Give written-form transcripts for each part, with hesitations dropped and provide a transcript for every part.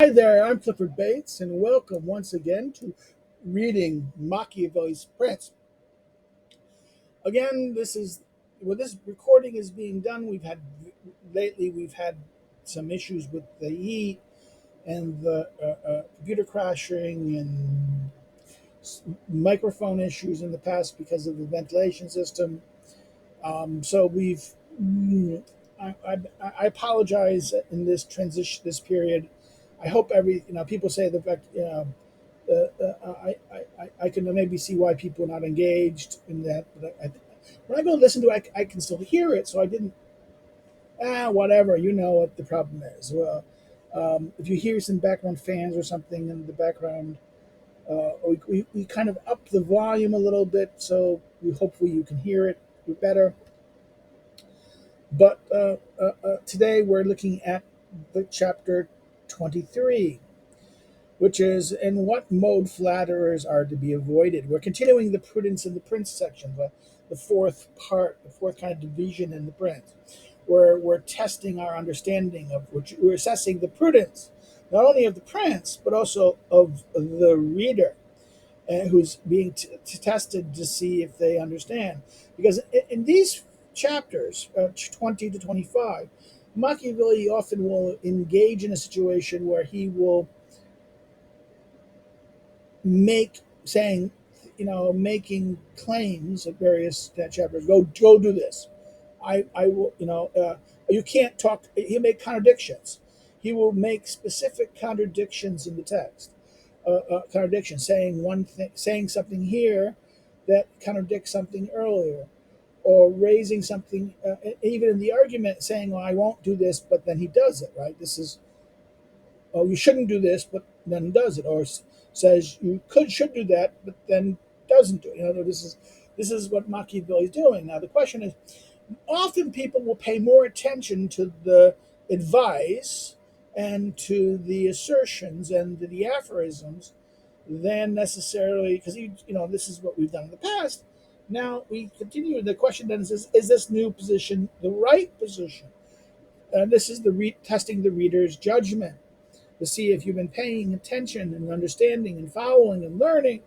Hi there, I'm Clifford Bates, and welcome once again to reading Machiavelli's Prince. Again, this recording is being done. We've had some issues with the heat and the computer crashing and microphone issues in the past because of the ventilation system. So we've I, I, I apologize in this period. I hope people say the fact I can maybe see why people are not engaged in that. But when I go listen to it, I can still hear it. So I didn't, whatever, you know what the problem is. Well, if you hear some background fans or something in the background, we kind of up the volume a little bit. So hopefully you can hear it better. But today we're looking at the chapter 23, which is in what mode flatterers are to be avoided. We're continuing the prudence in the prince section, the fourth part, the fourth kind of division in the prince, where we're testing our understanding of which we're assessing the prudence, not only of the prince, but also of the reader, who's being tested to see if they understand. Because in these chapters, 20 to 25, Machiavelli often will engage in a situation where he will make saying, making claims at various chapters. Go do this. I will. You can't talk. He'll make contradictions. He will make specific contradictions in the text. Contradiction, saying one thing, saying something here that contradicts something earlier, or raising something, even in the argument, saying, "Well, I won't do this," but then he does it. Right? This is, "Oh, you shouldn't do this," but then does it, or says you should do that, but then doesn't do it. This is what Machiavelli is doing. Now the question is, often people will pay more attention to the advice and to the assertions and to the aphorisms than necessarily, because this is what we've done in the past. Now we continue. The question then is this new position the right position? And this is the testing the reader's judgment to see if you've been paying attention and understanding and following and learning,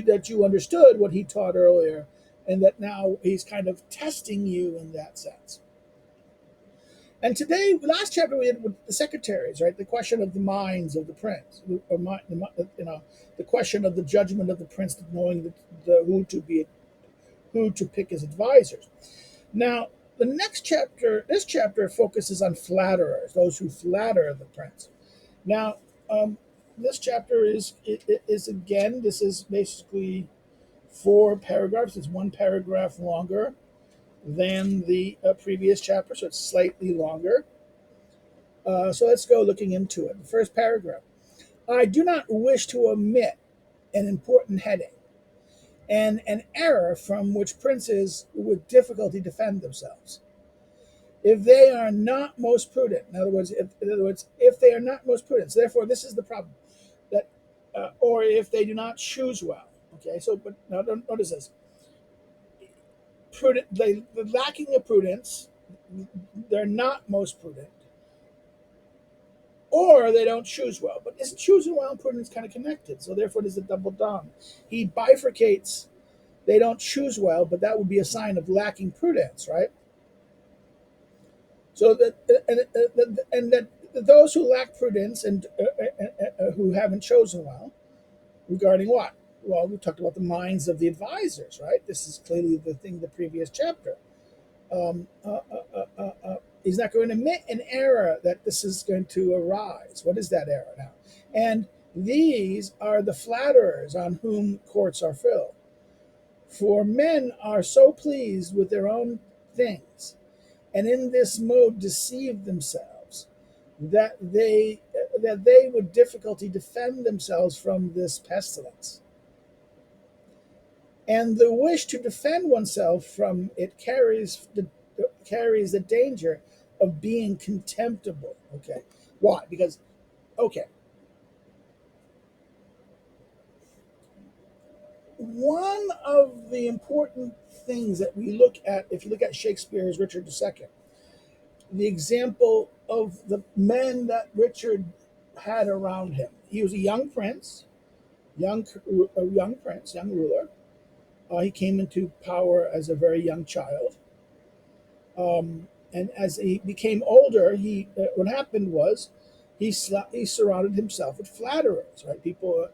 that you understood what he taught earlier, and that now he's kind of testing you in that sense. And today, last chapter, we had with the secretaries, right? The question of the minds of the prince, the question of the judgment of the prince, knowing who to pick as advisors. Now, the next chapter, this chapter focuses on flatterers, those who flatter the prince. Now, this chapter is again. This is basically 4 paragraphs. It's 1 paragraph longer than the previous chapter, so it's slightly longer. So let's go looking into it. The first paragraph. I do not wish to omit an important heading and an error from which princes with difficulty defend themselves. If they are not most prudent, in other words, if they are not most prudent, so therefore this is the problem, that, or if they do not choose well. Okay, so but now notice this: they're lacking of prudence, they're not most prudent, or they don't choose well. But is choosing well and prudence kind of connected? So therefore, there's a double down. He bifurcates. They don't choose well, but that would be a sign of lacking prudence, right? So that and that those who lack prudence and who haven't chosen well, regarding what? Well, we talked about the minds of the advisors, right? This is clearly the thing, the previous chapter. Um, uh, he's not going to admit an error that this is going to arise. What is that error now? And these are the flatterers on whom courts are filled. For men are so pleased with their own things, and in this mode deceive themselves, that they with difficulty defend themselves from this pestilence. And the wish to defend oneself from it carries the danger of being contemptible. Okay, why? Because okay, one of the important things that we look at, if you look at Shakespeare's Richard II, the example of the men that Richard had around him. He was a young prince, young ruler. He came into power as a very young child, and as he became older, what happened was he surrounded himself with flatterers, right? People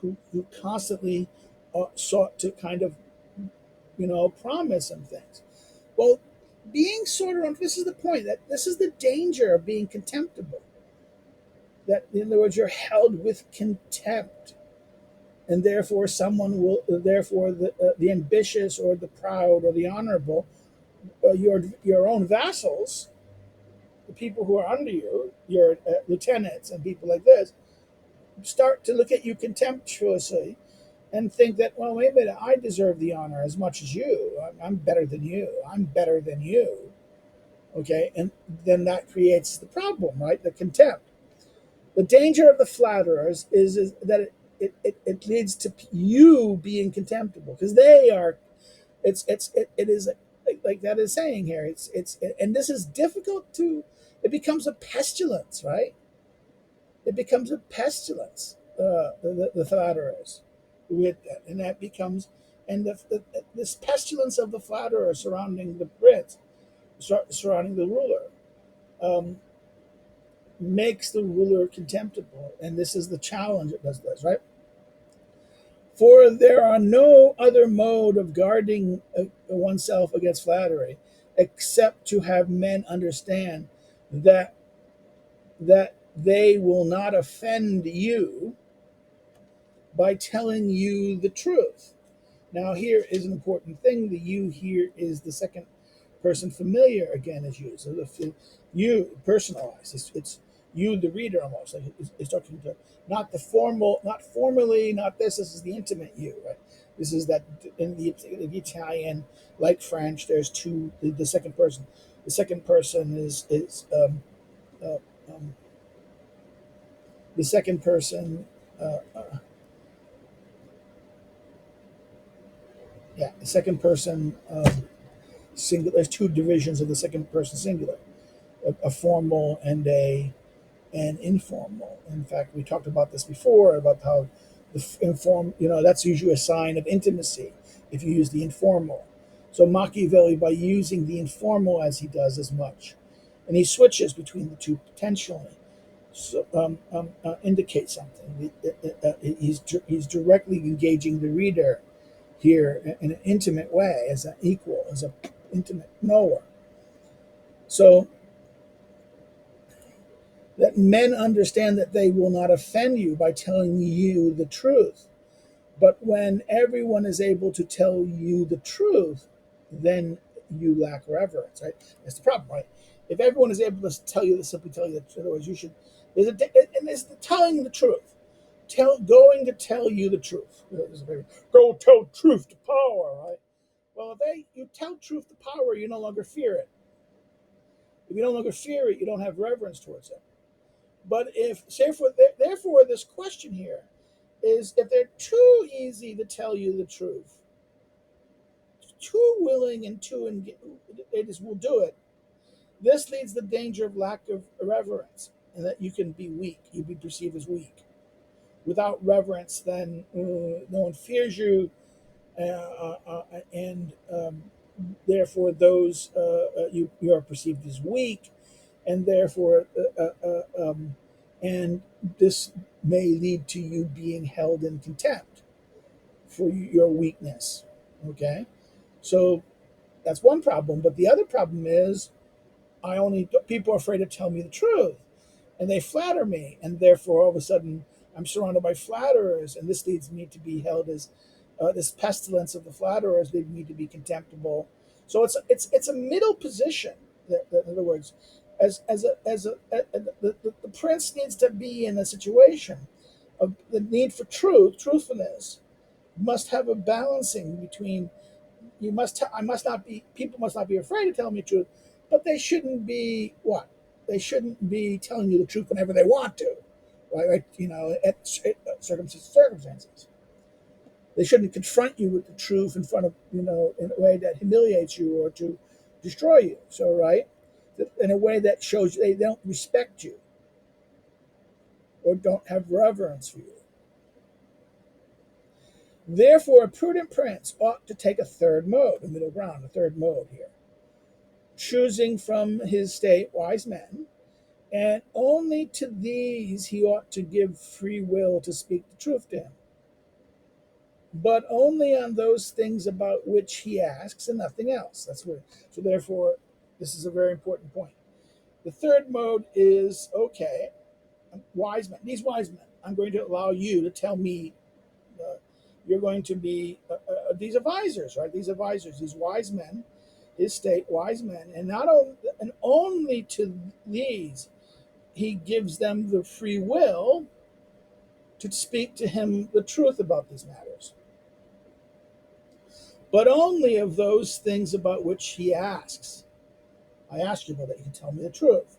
who constantly sought to kind of promise him things. Well, being sort of this is the point, that this is the danger of being contemptible. That, in other words, you're held with contempt, and therefore therefore the ambitious or the proud or the honorable, your own vassals, the people who are under you, your lieutenants and people like this, start to look at you contemptuously and think that, well, wait a minute, I deserve the honor as much as you. I'm better than you. I'm better than you. Okay, and then that creates the problem, right? The contempt. The danger of the flatterers is that it leads to you being contemptible, because they are. It is like that is saying here. And this is difficult to. It becomes a pestilence, right? It becomes a pestilence. The flatterers, with that, and that becomes, and this pestilence of the flatterer surrounding the prince, surrounding the ruler, um, makes the ruler contemptible, and this is the challenge it does this, right? For there are no other mode of guarding oneself against flattery, except to have men understand that they will not offend you by telling you the truth. Now, here is an important thing. The you here is the second person familiar again is used. So the you personalized. It's you, the reader, almost. Like it's talking to not the formal, not formally, not this. This is the intimate you, right? This is that in the Italian, like French, there's two. The second person. The second person is uh, um, the second person. Uh, uh, yeah, the second person. Singular. There's two divisions of the second person singular: a formal and a and informal. In fact, we talked about this before about how that's usually a sign of intimacy if you use the informal. So Machiavelli, by using the informal as he does as much, and he switches between the two potentially, so indicates something. He's directly engaging the reader here in an intimate way, as an equal, as an intimate knower. So that men understand that they will not offend you by telling you the truth. But when everyone is able to tell you the truth, then you lack reverence, right? That's the problem, right? If everyone is able to simply tell you the truth, otherwise you should. And there's the telling the truth, going to tell you the truth. Go tell truth to power, right? Well, if you tell truth to power, you no longer fear it. If you no longer fear it, you don't have reverence towards it. But therefore, this question here is, if they're too easy to tell you the truth, too willing and they just will do it, this leads to the danger of lack of reverence, and that you can be weak. You'll be perceived as weak. Without reverence, then no one fears you, and therefore you are perceived as weak, and therefore and this may lead to you being held in contempt for your weakness. Okay, so that's one problem. But the other problem is, people are afraid to tell me the truth, and they flatter me, and therefore all of a sudden I'm surrounded by flatterers, and this leads me to be held as this pestilence of the flatterers lead me to be contemptible. So it's a middle position. In other words, the prince needs to be in a situation of the need for truthfulness, must have a balancing between. I must not be. People must not be afraid to tell me the truth, but they shouldn't be what? They shouldn't be telling you the truth whenever they want to, right? At circumstances. They shouldn't confront you with the truth in front of in a way that humiliates you or to destroy you. So, right, in a way that shows they don't respect you. or don't have reverence for you. Therefore, a prudent prince ought to take a third mode, a middle ground, a third mode here, choosing from his state wise men, and only to these he ought to give free will to speak the truth to him, but only on those things about which he asks and nothing else. That's where. So therefore, this is a very important point. The third mode is okay, wise men. These wise men, I'm going to allow you to tell me. You're going to be these advisors, right? These advisors, these wise men, his state wise men, and not only and only to these he gives them the free will to speak to him the truth about these matters, but only of those things about which he asks. I ask you about that. You can tell me the truth,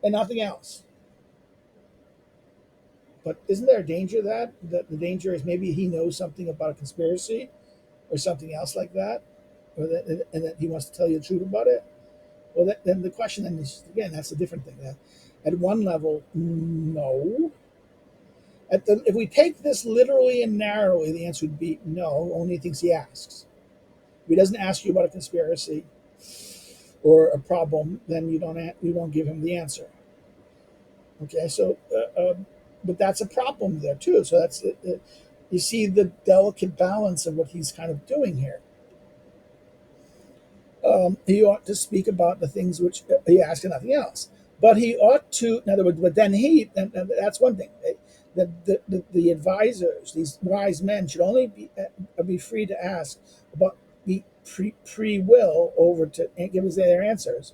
and nothing else. But isn't there a danger that the danger is maybe he knows something about a conspiracy or something else like that, or that and that he wants to tell you the truth about it? Well, then the question then is again that's a different thing. At one level, no. If we take this literally and narrowly, the answer would be no. Only things he asks. If he doesn't ask you about a conspiracy or a problem, then you don't give him the answer. Okay, so but that's a problem there too. So that's you see the delicate balance of what he's kind of doing here. He ought to speak about the things which he asks and nothing else. But he ought to, in other words, but then and that's one thing. The advisors, these wise men, should only be free to ask about be free will over to give us their answers,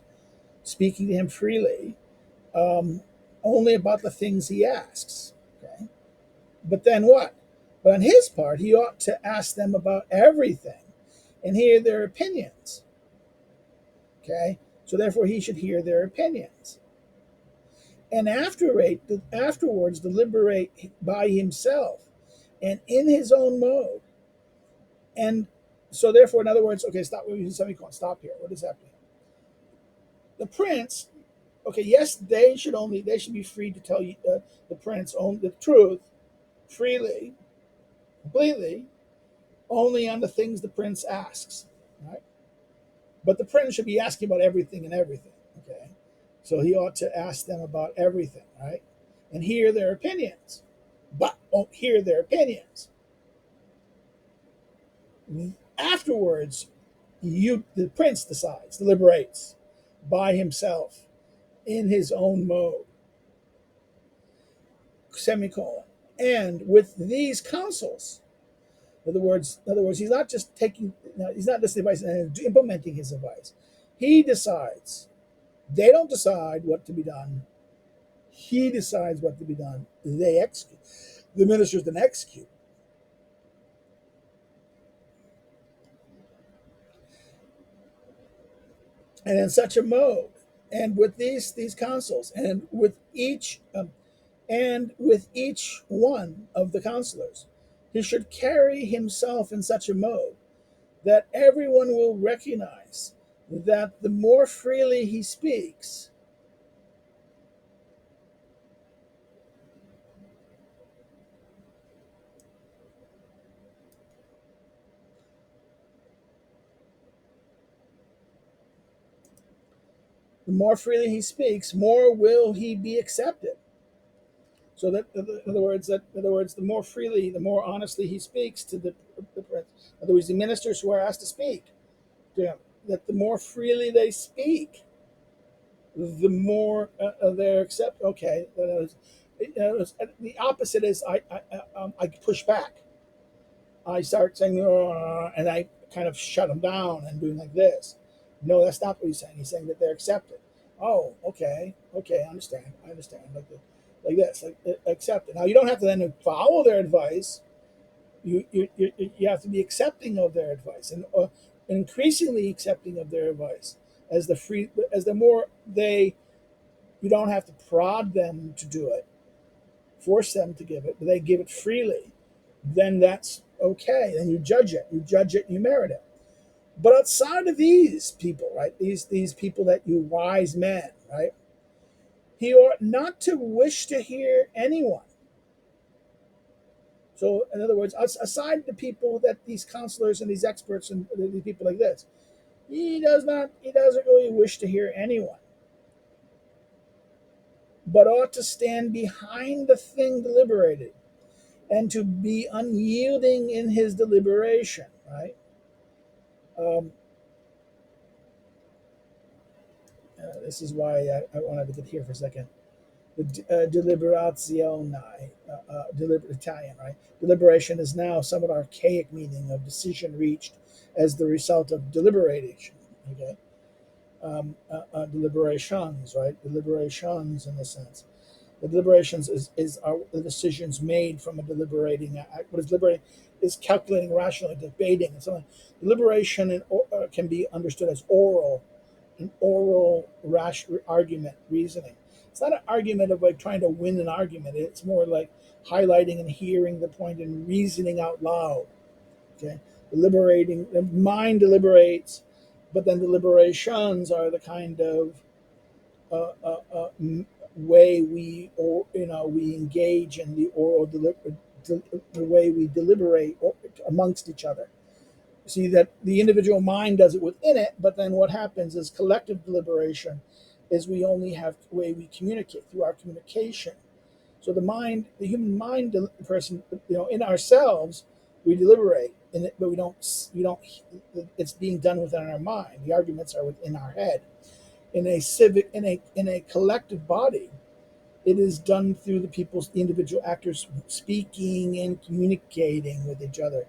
speaking to him freely, only about the things he asks. Okay, but then what? But on his part, he ought to ask them about everything and hear their opinions. Okay, so therefore he should hear their opinions. And afterwards deliberate by himself and in his own mode. And so therefore, in other words, okay, stop. We're using semicolon. Stop here. What is happening? The prince, okay, yes, they should be free to tell you the prince the truth freely, completely, only on the things the prince asks, right? But the prince should be asking about everything and everything, okay? So he ought to ask them about everything, right? And hear their opinions, but won't hear their opinions. Afterwards, the prince deliberates by himself in his own mode, semicolon. And with these counsels, in other words, he's not just advice and implementing his advice. He decides. They don't decide what to be done. He decides what to be done. They execute. The ministers then execute. And in such a mode, and with these counsels, and with each one of the counselors, he should carry himself in such a mode that everyone will recognize that the more freely he speaks, more will he be accepted. So that, in other words, the more freely, the more honestly he speaks to the prince. In other words, the ministers who are asked to speak to him, that the more freely they speak, the more they're accepted. Okay, the opposite is I push back. I start saying, and I kind of shut them down and doing like this. No, that's not what he's saying. He's saying that they're accepted. Oh, okay, I understand. Like this, like accept it. Now you don't have to then follow their advice. You have to be accepting of their advice and increasingly accepting of their advice as the more you don't have to prod them to do it, force them to give it, but they give it freely. Then that's okay. Then you judge it, you merit it. But outside of these people, right? These people that you wise men, right? He ought not to wish to hear anyone. So, in other words, aside the people that these counselors and these experts and these people like this, he doesn't really wish to hear anyone, but ought to stand behind the thing deliberated and to be unyielding in his deliberation, right? Um, this is why I wanted to get here for a second. The deliberazione, Italian, right? Deliberation is now somewhat archaic meaning of decision reached as the result of deliberation. Okay, deliberations, right? Deliberations in a sense. The deliberations are the decisions made from a deliberating. What is deliberating is calculating rationally, debating, and so on. Deliberation can be understood as an oral rash argument, reasoning. It's not an argument of like trying to win an argument. It's more like highlighting and hearing the point and reasoning out loud. Okay, deliberating. The mind deliberates, but then deliberations are the kind of uh, uh, uh, way we engage in the the way we deliberate amongst each other. See that the individual mind does it within it, but then what happens is collective deliberation is we only have the way we communicate through our communication. So the human mind, the person, in ourselves, we deliberate in it, but we don't. It's being done within our mind. The arguments are within our head. In a collective body, it is done through the individual actors speaking and communicating with each other,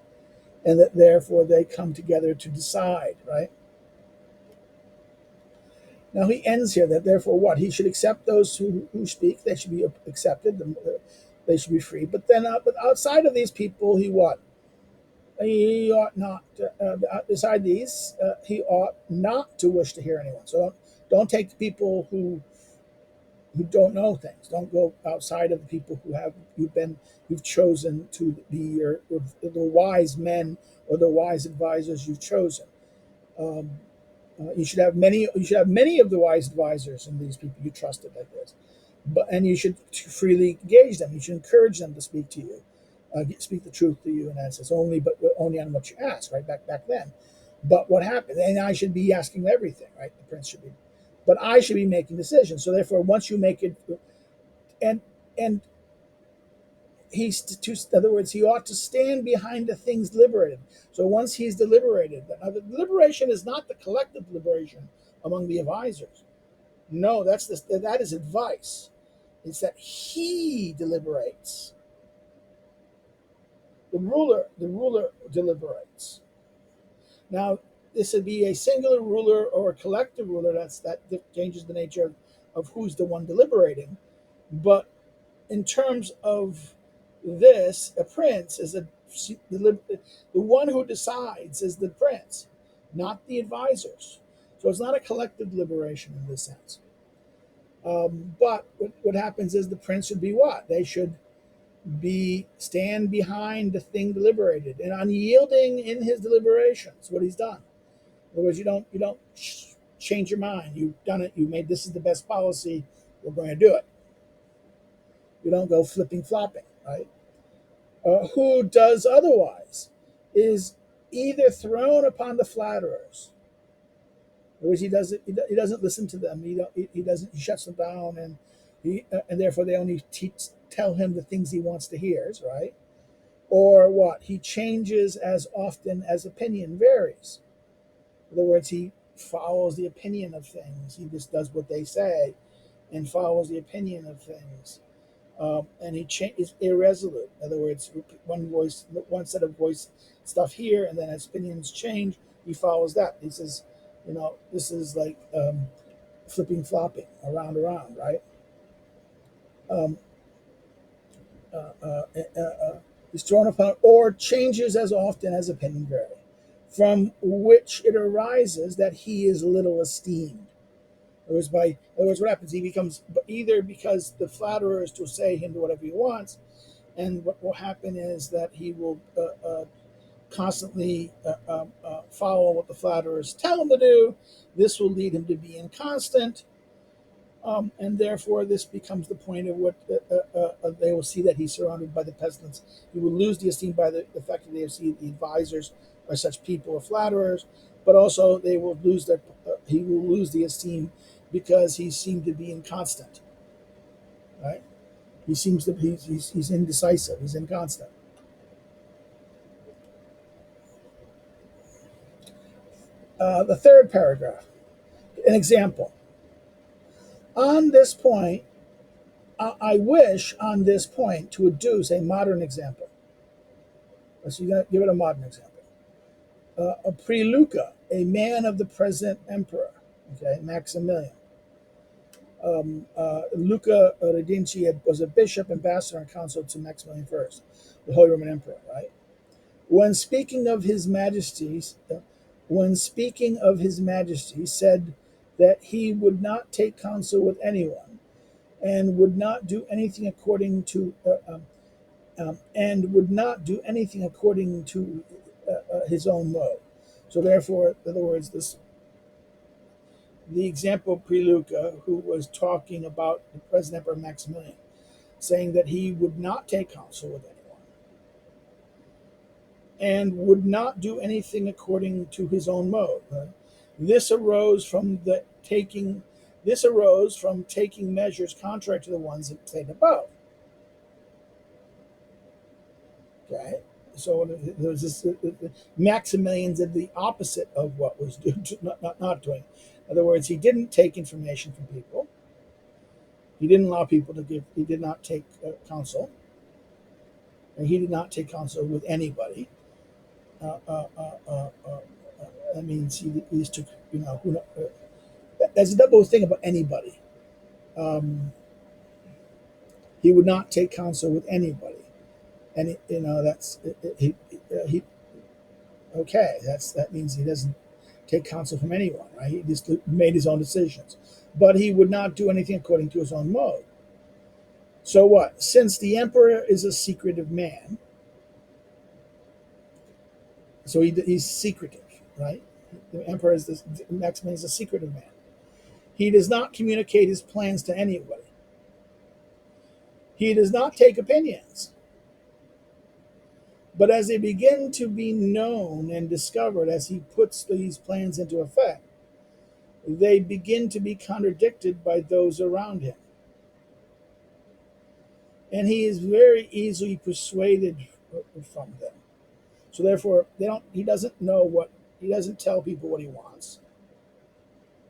and that therefore they come together to decide, right? Now he ends here that therefore what? He should accept those who speak, they should be accepted, they should be free. But then but outside of these people, he what? He ought not, beside these, he ought not to wish to hear anyone. So don't take the people who don't know things. Don't go outside of the people you've chosen to be the wise men or the wise advisors you've chosen. Um, you should have many. You should have many of the wise advisors and these people you trusted like this, and you should freely engage them. You should encourage them to speak to you, speak the truth to you, and that says only on what you ask, right? Back then. But what happened? And I should be asking everything, right? The prince should be, but I should be making decisions. So therefore, once you make it, and and in other words, he ought to stand behind the things deliberated. So once he's deliberated, now the deliberation is not the collective deliberation among the advisors. No, that is advice. It's that he deliberates. The ruler deliberates. Now, this would be a singular ruler or a collective ruler. That changes the nature of who's the one deliberating. But in terms of this, a prince is the one who decides is the prince, not the advisors. So it's not a collective deliberation in this sense. But what happens is the prince should be what? They should be stand behind the thing deliberated and unyielding in his deliberations. What he's done. In other words, you don't change your mind. You've done it. You made this is the best policy. We're going to do it. You don't go flipping flopping, right? Who does otherwise is either thrown upon the flatterers, whereas he doesn't listen to them. He shuts them down, and therefore they only tell him the things he wants to hear, right? Or what? He changes as often as opinion varies. In other words, he follows the opinion of things. He just does what they say and follows the opinion of things. And he is irresolute. In other words, one set of voice stuff here, and then as opinions change, he follows that. He says, this is like flipping, flopping, around, right? Um, is thrown upon or changes as often as opinion vary, from which it arises that he is little esteemed. In other words, what happens? He becomes either because the flatterer is to say him to whatever he wants, and what will happen is that he will constantly follow what the flatterers tell him to do. This will lead him to be inconstant, And therefore this becomes the point of what they will see, that he's surrounded by the peasants. He will lose the esteem by the fact that they see the advisors are such people or flatterers, but also they will lose their he will lose the esteem because he seemed to be inconstant, right? He seems to be he's indecisive, he's inconstant. The third paragraph, an example. On this point, I wish on this point to adduce a modern example. So you're going to give it a modern example. A Preluca, a man of the present emperor, okay, Maximilian. Luca Redinci was a bishop, ambassador, and consul to Maximilian I, the Holy Roman Emperor, right? When speaking of his Majesty's, said that he would not take counsel with anyone, and would not do anything according to his own mode. So therefore, in other words, the example of Preluca, who was talking about the present Emperor Maximilian, saying that he would not take counsel with anyone and would not do anything according to his own mode. This arose from taking measures contrary to the ones that stated above. Okay, so there's this Maximilian did the opposite of what was not doing. In other words, he didn't take information from people. He didn't allow people to give. He did not take counsel, and he did not take counsel with anybody. That means he just took, that's a double thing about anybody. He would not take counsel with anybody, and that's he. Okay, that means he doesn't take counsel from anyone, right? He just made his own decisions, but he would not do anything according to his own mode. So what? Since the emperor is a secretive man, so he's secretive, right? The emperor Maximilian is a secretive man. He does not communicate his plans to anybody. He does not take opinions. But as they begin to be known and discovered as he puts these plans into effect, they begin to be contradicted by those around him. And he is very easily persuaded from them. So therefore, he doesn't tell people what he wants.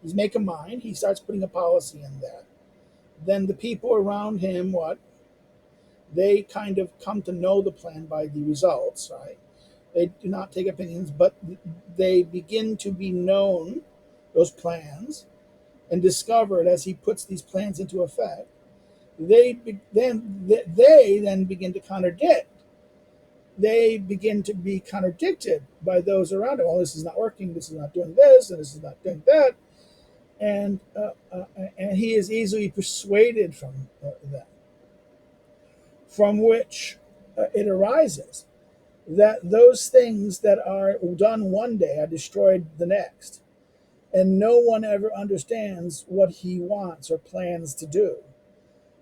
He's make a mind, he starts putting a policy in that. Then the people around him, they kind of come to know the plan by the results, right? They do not take opinions, but they begin to be known, those plans, and discovered as he puts these plans into effect. They then begin to contradict. They begin to be contradicted by those around him. Oh, this is not working. This is not doing this, and this is not doing that. And he is easily persuaded from them. From which it arises that those things that are done one day are destroyed the next, and no one ever understands what he wants or plans to do,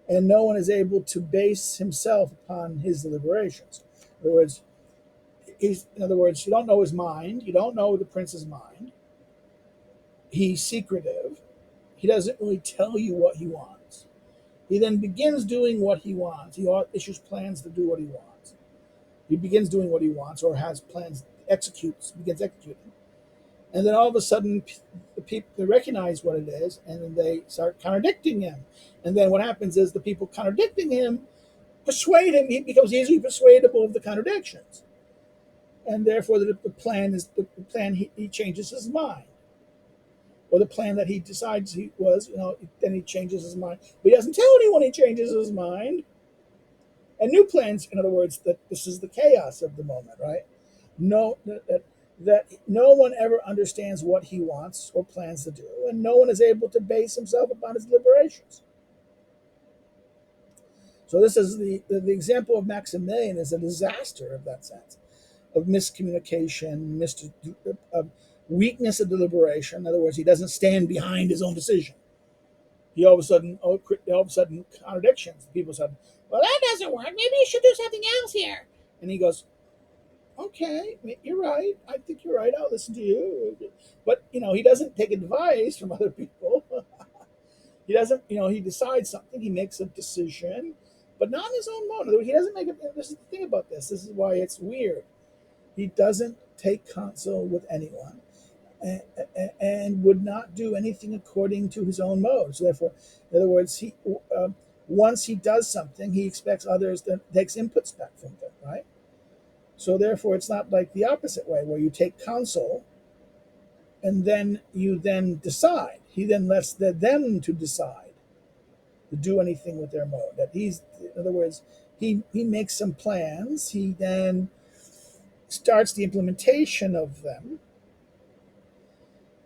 and no one is able to base himself upon his deliberations. In other words, you don't know his mind, you don't know the prince's mind. He's secretive. He doesn't really tell you what he wants. He then begins doing what he wants. He issues plans to do what he wants. He begins doing what he wants, or has plans, begins executing. And then all of a sudden, the people, they recognize what it is, and then they start contradicting him. And then what happens is the people contradicting him persuade him. He becomes easily persuadable of the contradictions. And therefore, the plan, he changes his mind. Or the plan that he decides then he changes his mind. But he doesn't tell anyone he changes his mind. And new plans, in other words, that this is the chaos of the moment, right? That no one ever understands what he wants or plans to do, and no one is able to base himself upon his deliberations. So this is the example of Maximilian is a disaster of that sense, of miscommunication, of weakness of deliberation. In other words, he doesn't stand behind his own decision. He all of a sudden contradictions. People said, "Well, that doesn't work. Maybe you should do something else here." And he goes, "Okay, you're right. I think you're right. I'll listen to you." But he doesn't take advice from other people. He doesn't. He decides something. He makes a decision, but not on his own mode. In other words, he doesn't make it. This is the thing about this. This is why it's weird. He doesn't take counsel with anyone, and, and would not do anything according to his own mode. So therefore, in other words, he once he does something, he expects others to takes inputs back from them, right? So therefore, it's not like the opposite way where you take counsel and then you then decide. He then lets them to decide to do anything with their mode. That in other words, he makes some plans. He then starts the implementation of them,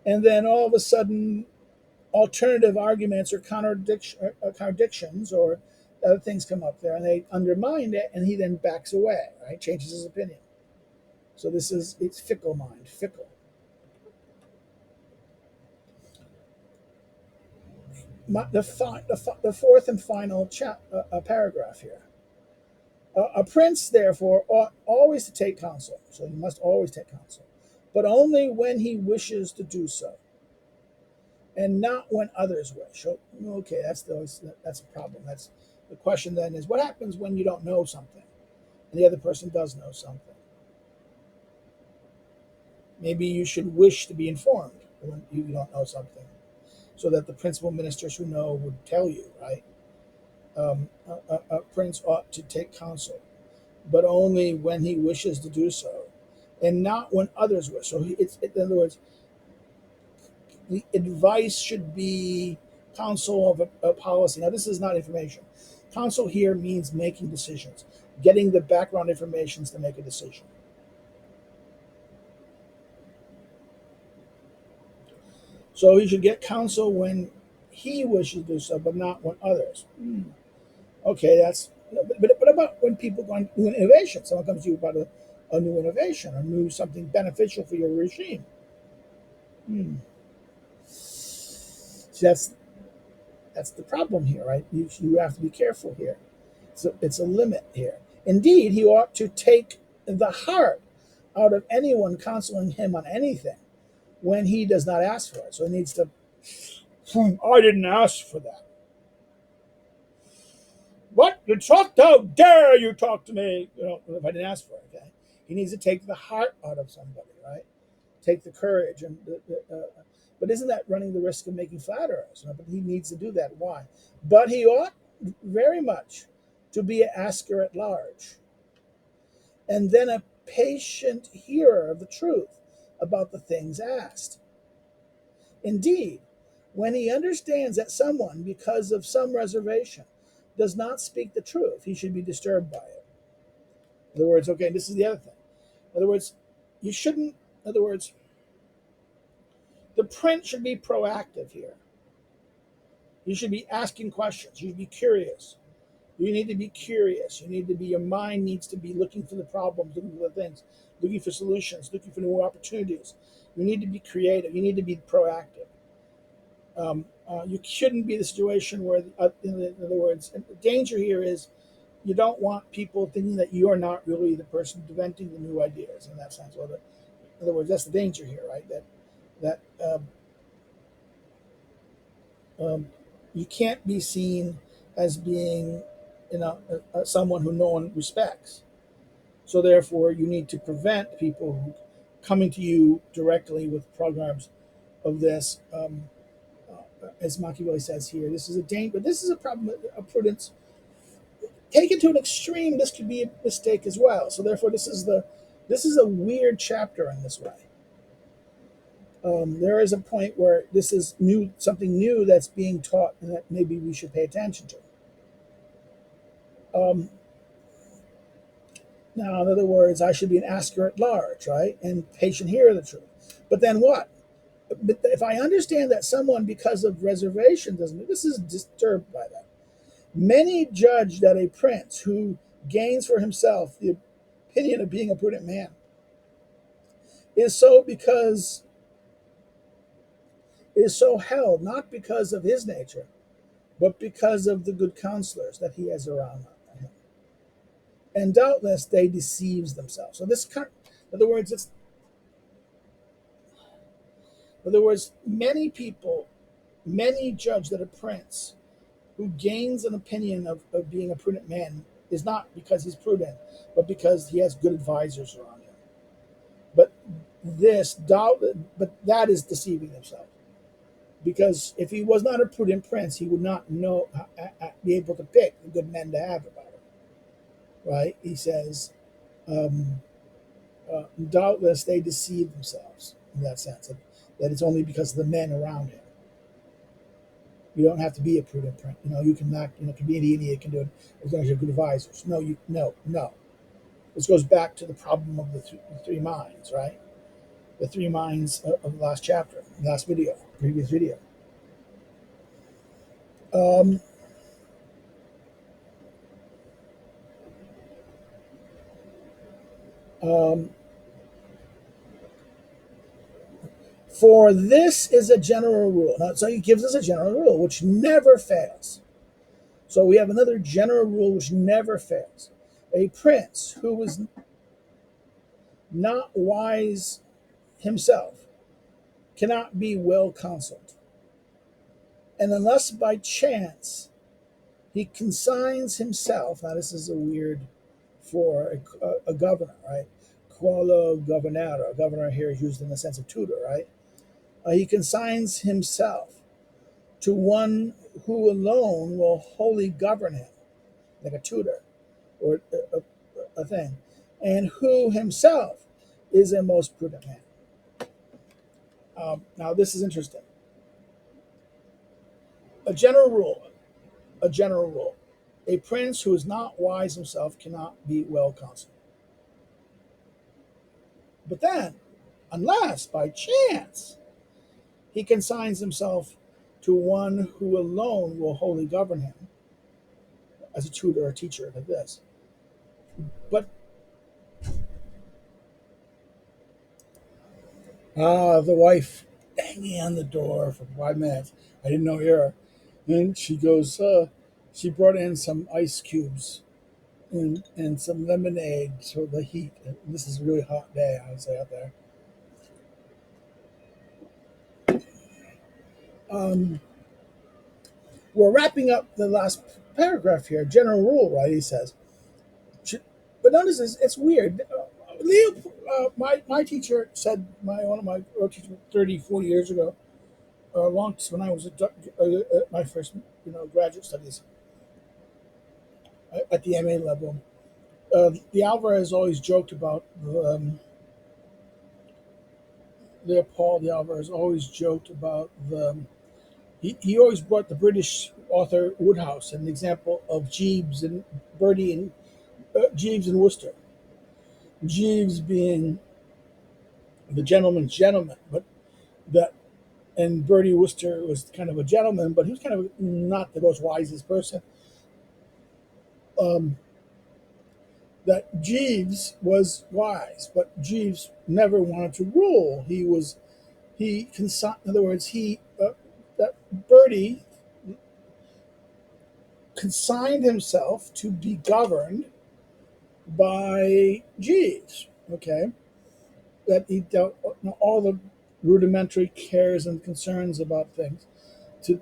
and then all of a sudden alternative arguments or contradictions or other things come up there and they undermine it, and he then backs away, right? Changes his opinion. So it's fickle mind, fickle. The fourth and final paragraph here. A prince, therefore, ought always to take counsel. So he must always take counsel, but only when he wishes to do so, and not when others wish. So, okay, that's a problem. That's the question. Then is what happens when you don't know something, and the other person does know something. Maybe you should wish to be informed when you don't know something, so that the principal ministers who know would tell you, right? A prince ought to take counsel, but only when he wishes to do so, and not when others wish. So in other words, the advice should be counsel of a policy. Now, this is not information. Counsel here means making decisions, getting the background information to make a decision. So he should get counsel when he wishes to do so, but not when others. Okay, but about when people go on new innovation, someone comes to you about a new innovation, a new something beneficial for your regime. See, that's the problem here, right? You have to be careful here. So it's a limit here. Indeed, he ought to take the heart out of anyone counseling him on anything when he does not ask for it. So he needs to, I didn't ask for that. What? How dare you talk to me? If I didn't ask for it, okay? He needs to take the heart out of somebody, right? Take the courage. But isn't that running the risk of making flatterers? But he needs to do that. Why? But he ought very much to be an asker at large, and then a patient hearer of the truth about the things asked. Indeed, when he understands that someone, because of some reservation, does not speak the truth, he should be disturbed by it. In other words, okay, this is the other thing. In other words, you shouldn't, in other words, the prince should be proactive here. You should be asking questions. You should be curious. You need to be curious. Your mind needs to be looking for the problems, looking for the things, looking for solutions, looking for new opportunities. You need to be creative. You need to be proactive. You shouldn't be in the situation where, in other words, the danger here is you don't want people thinking that you are not really the person inventing the new ideas in that sense. In other words, that's the danger here, right? That you can't be seen as being, someone who no one respects. So therefore, you need to prevent people who coming to you directly with programs of this. As Machiavelli says here, this is a danger. This is a problem of prudence. Taken to an extreme, this could be a mistake as well. So therefore, this is a weird chapter in this way. There is a point where this is something new that's being taught, and that maybe we should pay attention to. Now, in other words, I should be an asker at large, right, and patient hearer of the truth. But then what? But if I understand that someone, because of reservation, doesn't, this is disturbed by that. Many judge that a prince who gains for himself the opinion of being a prudent man is so because is so held, not because of his nature, but because of the good counselors that he has around him. And doubtless they deceives themselves. So in other words, many people, many judge that a prince who gains an opinion of being a prudent man is not because he's prudent, but because he has good advisors around him. But that is deceiving himself. Because if he was not a prudent prince, he would not be able to pick the good men to have about him. Right? He says, um, doubtless they deceive themselves in that sense, that it's only because of the men around him. You don't have to be a prudent prince. You can not, can be an idiot, can do it as long as you have good advisors. No. This goes back to the problem of the three minds, right? The three minds of the last chapter, previous video. Um, um, For this is a general rule. Now, so he gives us a general rule which never fails. So we have another general rule which never fails. A prince who is not wise himself cannot be well counseled. And unless by chance he consigns himself, now this is a weird for a governor, right? Qualo governare. Governor here is used in the sense of tutor, right? He consigns himself to one who alone will wholly govern him, like a tutor or a thing, and who himself is a most prudent man. Now, this is interesting. A general rule, a general rule. A prince who is not wise himself cannot be well counseled. But then, unless by chance he consigns himself to one who alone will wholly govern him, as a tutor or a teacher like this. But the wife banging on the door for 5 minutes. I didn't know her. And she goes, she brought in some ice cubes and some lemonade for the heat. And this is a really hot day, I would say, out there. Um, we're wrapping up the last paragraph here. General rule, right? He says. But notice this, it's weird. Leo, my teacher said, one of my teachers 30, 40 years ago, long when I was my first graduate studies at the MA level. The Alvarez always joked about Leo Paul de Alvarez always joked about he always brought the British author Woodhouse an example of Jeeves and Bertie and Jeeves and Worcester. Jeeves being the gentleman's gentleman, but that and Bertie Worcester was kind of a gentleman, but he was kind of not the most wisest person. That Jeeves was wise, but Jeeves never wanted to rule. In other words, that Bertie consigned himself to be governed by Jeeves. Okay, that he dealt all the rudimentary cares and concerns about things. To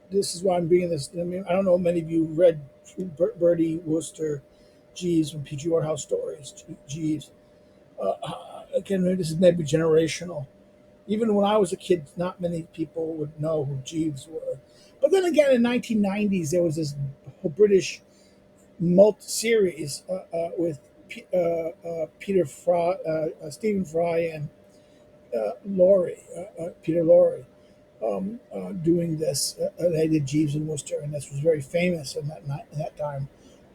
this is why I'm bringing this. I mean, I don't know if many of you read Bertie Wooster Jeeves from P.G. Wodehouse stories. Jeeves. Again, this is maybe generational. Even when I was a kid, not many people would know who Jeeves were. But then again, in 1990s, there was this British multi-series with Peter Fry, Stephen Fry, and Peter Lorre, doing this. They did Jeeves and Wooster, and this was very famous in that time,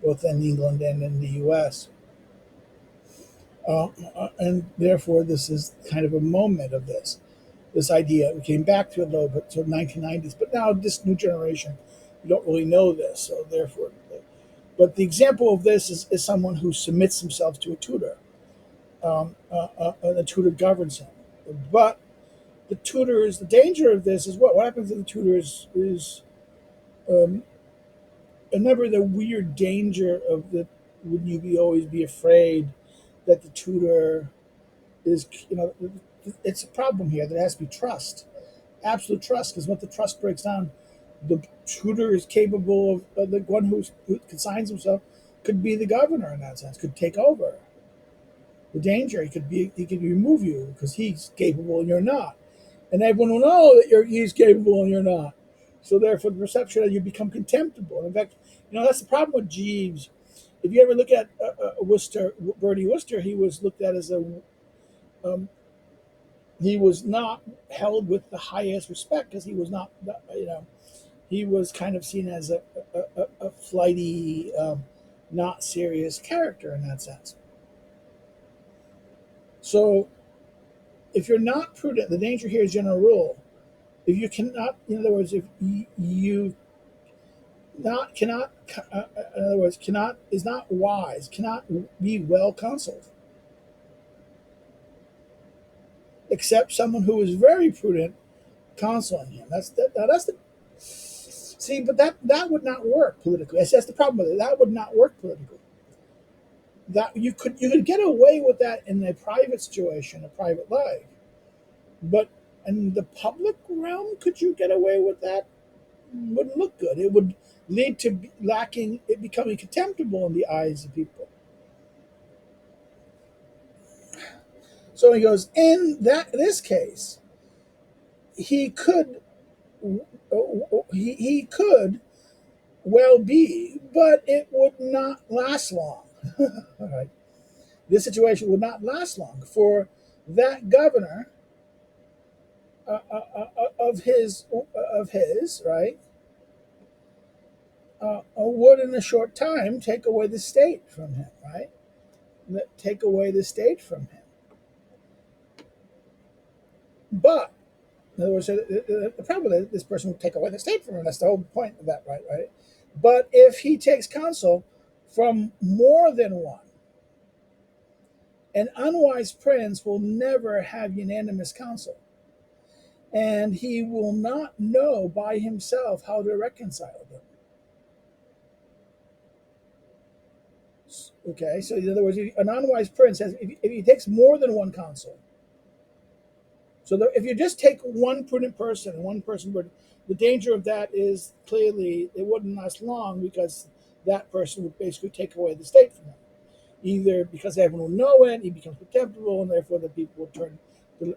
both in England and in the U.S. And therefore, this is kind of a moment of this idea. We came back to it a little bit to the 1990s, but now this new generation, we don't really know this, so therefore. But the example of this is someone who submits himself to a tutor. The tutor governs him. But the tutor is the danger of this is what happens to the tutor is um, never the weird danger of the would you be always be afraid that the tutor is it's a problem here. There has to be trust, absolute trust, because when the trust breaks down, the tutor is capable of the one who consigns himself could be the governor in that sense, could take over. The danger he could remove you because he's capable and you're not, and everyone will know that he's capable and you're not. So therefore, the perception that you become contemptible. And in fact, that's the problem with Jeeves. If you ever look at Bertie Wooster, he was looked at as um, he was not held with the highest respect because he was not, he was kind of seen as a flighty, not serious character in that sense. So if you're not prudent, the danger here is general rule. If you cannot, in other words, if you not cannot, in other words, cannot is not wise, cannot be well counseled, except someone who is very prudent counseling him. That's the see, but that would not work politically. That's the problem with it. That would not work politically. That you could get away with that in a private situation, a private life, but in the public realm, could you get away with that? Wouldn't look good. It would lead to it becoming contemptible in the eyes of people. So he goes, in this case, he could he could well be, but it would not last long. All right. This situation would not last long, for that governor of his right would in a short time take away the state from him, right? Take away the state from him. But in other words, the problem is this person will take away the state from him. That's the whole point of that, right? Right. But if he takes counsel from more than one, an unwise prince will never have unanimous counsel, and he will not know by himself how to reconcile them. Okay, so in other words, an unwise prince has, if he takes more than one counsel, so if you just take one prudent person and one person would, the danger of that is clearly it wouldn't last long because that person would basically take away the state from him. Either because everyone will know it, he becomes contemptible, and therefore the people will turn to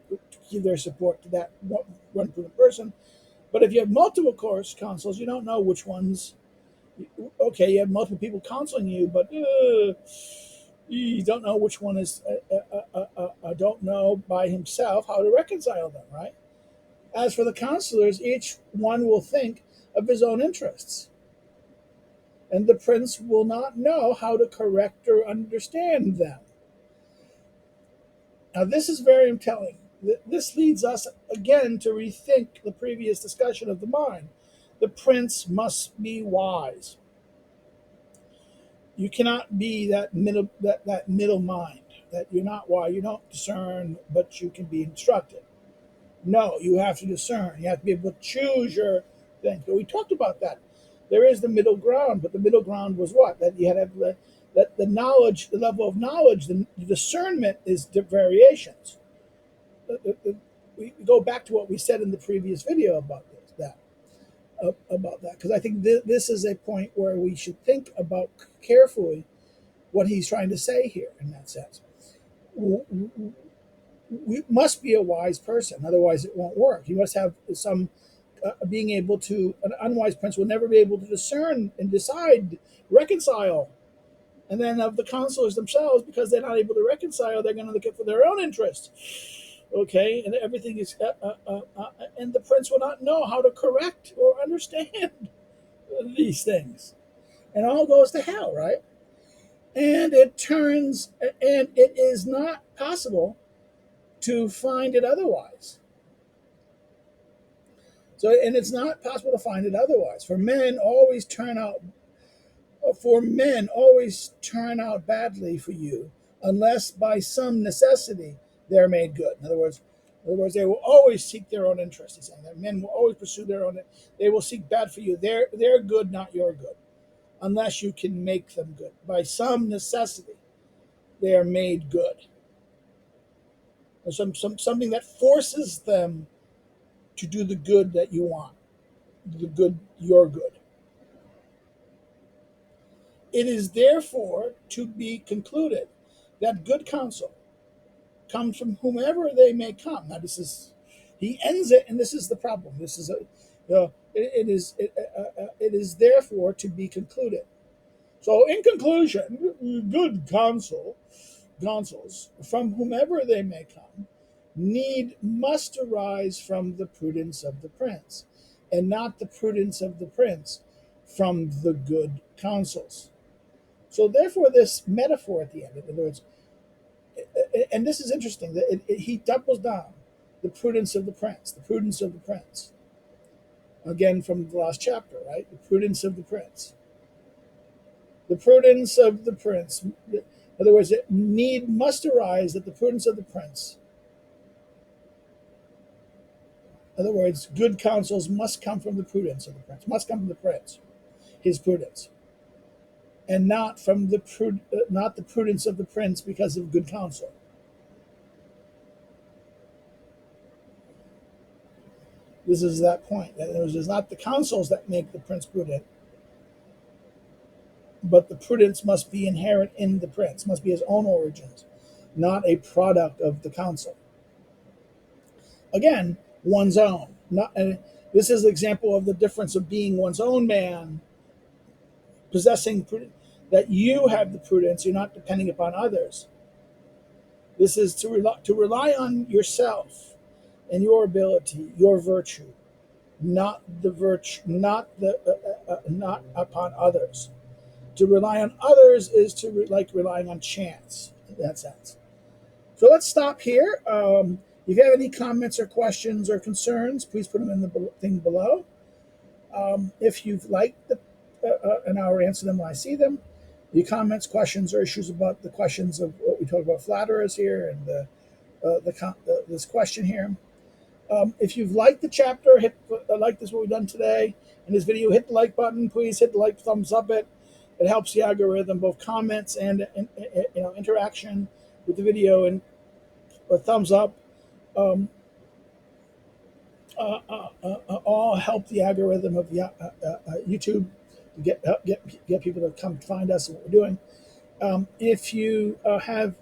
give their support to that one prudent person. But if you have multiple counsels, you don't know which ones. Okay, you have multiple people counseling you, but you don't know which one is. Don't know by himself how to reconcile them, right? As for the counselors, each one will think of his own interests, and the prince will not know how to correct or understand them. Now, this is very telling. This leads us again to rethink the previous discussion of the mind. The prince must be wise. You cannot be that middle mind, that you're not wise, you don't discern, but you can be instructed. No, you have to discern. You have to be able to choose your things. But we talked about that. There is the middle ground, but the middle ground was what? That you had to have that the knowledge, the level of knowledge, the discernment is variations. We go back to what we said in the previous video about that, because I think this is a point where we should think about carefully what he's trying to say here in that sense. We must be a wise person, otherwise it won't work. You must have some being able to. An unwise prince will never be able to discern and decide, reconcile. And then of the counselors themselves, because they're not able to reconcile, they're going to look at for their own interest. Okay, and everything is, and the prince will not know how to correct or understand these things, and all goes to hell, right? And it is not possible to find it otherwise. So, and it's not possible to find it otherwise. For men always turn out badly for you, unless by some necessity they're made good. In other words, In other words, they will always seek their own interest. He's saying that men will always pursue their own. They will seek bad for you. They're good, not your good, unless you can make them good. By some necessity, they are made good. Something that forces them to do the good that you want, the good, your good. It is therefore to be concluded that good counsel comes from whomever they may come. Now, he ends it, and this is the problem. This is it is therefore to be concluded. So, in conclusion, good counsels from whomever they may come must arise from the prudence of the prince, and not the prudence of the prince from the good counsels. So, therefore, this metaphor at the end, in other words, and this is interesting, that he doubles down the prudence of the prince, the prudence of the prince. Again, from the last chapter, right? The prudence of the prince. The prudence of the prince. In other words, must arise that the prudence of the prince. In other words, good counsels must come from the prudence of the prince, must come from the prince, his prudence, and not from not the prudence of the prince because of good counsel. This is that point. It's not the counsels that make the prince prudent, but the prudence must be inherent in the prince, must be his own origins, not a product of the counsel. Again, one's own. This is an example of the difference of being one's own man, possessing that you have the prudence. You're not depending upon others. This is to rely on yourself and your ability, your virtue, not the virtue, not upon others. To rely on others is to like relying on chance in that sense. So let's stop here. If you have any comments or questions or concerns, please put them in the thing below. If you've liked and I'll answer them when I see them. The comments, questions, or issues about the questions of what we talk about flatterers here and this question here. If you've liked the chapter, like this what we've done today in this video, hit the like button. Please hit the like, thumbs up it. It helps the algorithm, both comments and interaction with the video and a thumbs up. All help the algorithm of YouTube to get people to come find us and what we're doing. If you have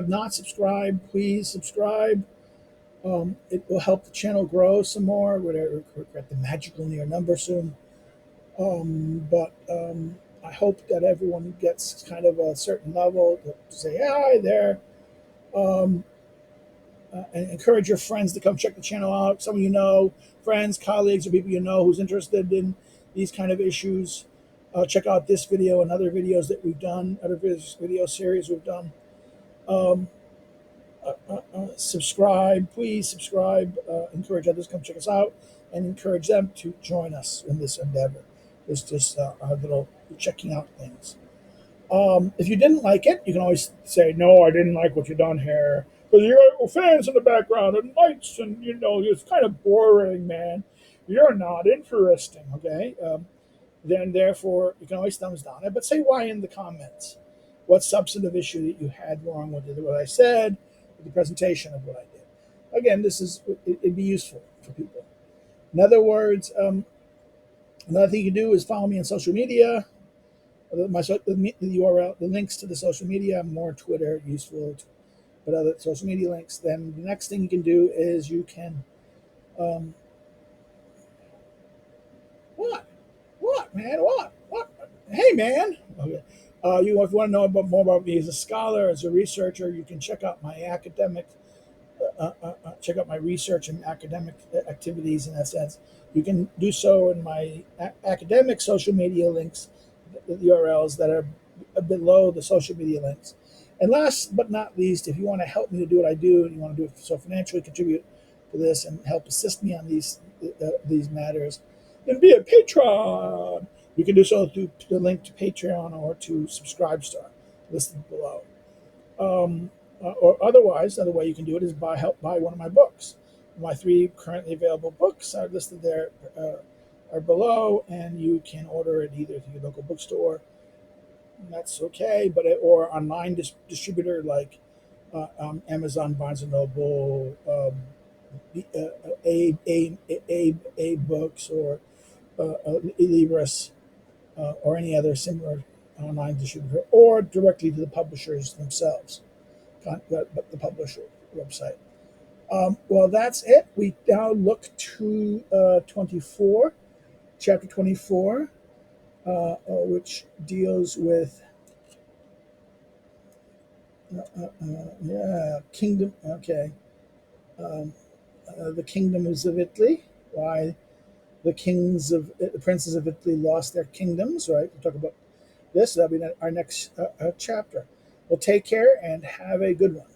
not subscribed, please subscribe. It will help the channel grow some more. We're at the magical near number soon. But I hope that everyone gets kind of a certain level to say, hi there. And encourage your friends to come check the channel out. Some of you know, friends, colleagues, or people you know who's interested in these kind of issues. Check out this video and other videos that we've done, other video series we've done. Subscribe, please subscribe. Encourage others to come check us out and encourage them to join us in this endeavor. It's just our little checking out things. If you didn't like it, you can always say, no, I didn't like what you done here. Because you got fans in the background and lights, and it's kind of boring, man. You're not interesting, okay? Then, therefore, you can always thumbs down it, but say why in the comments. What substantive issue that you had wrong with what I said, with the presentation of what I did. Again, it'd be useful for people. In other words, another thing you can do is follow me on social media. The URL, the links to the social media, more Twitter, useful, but other social media links. Then the next thing you can do is you can, what, man, what, hey, man. Okay. If you want to know more about me as a scholar, as a researcher, you can check out my academic, check out my research and academic activities in that sense. You can do so in my academic social media links, the URLs that are below the social media links. And last but not least, if you want to help me to do what I do, and you want to do it so financially contribute to this and help assist me on these matters, then be a patron. You can do so through the link to Patreon or to Subscribestar listed below. Or otherwise, another way you can do it is buy one of my books. My three currently available books are listed there, are below, and you can order it either through your local bookstore. That's okay, or online distributor like Amazon, Barnes and Noble, a books, or Libris, or any other similar online distributor, or directly to the publishers themselves, the publisher website. Well, that's it. We now look to 24, chapter 24, which deals with kingdom. Okay, um, the kingdoms of Italy. Why the princes of Italy lost their kingdoms. Right. We'll talk about this. That'll be our next chapter. Well, take care and have a good one.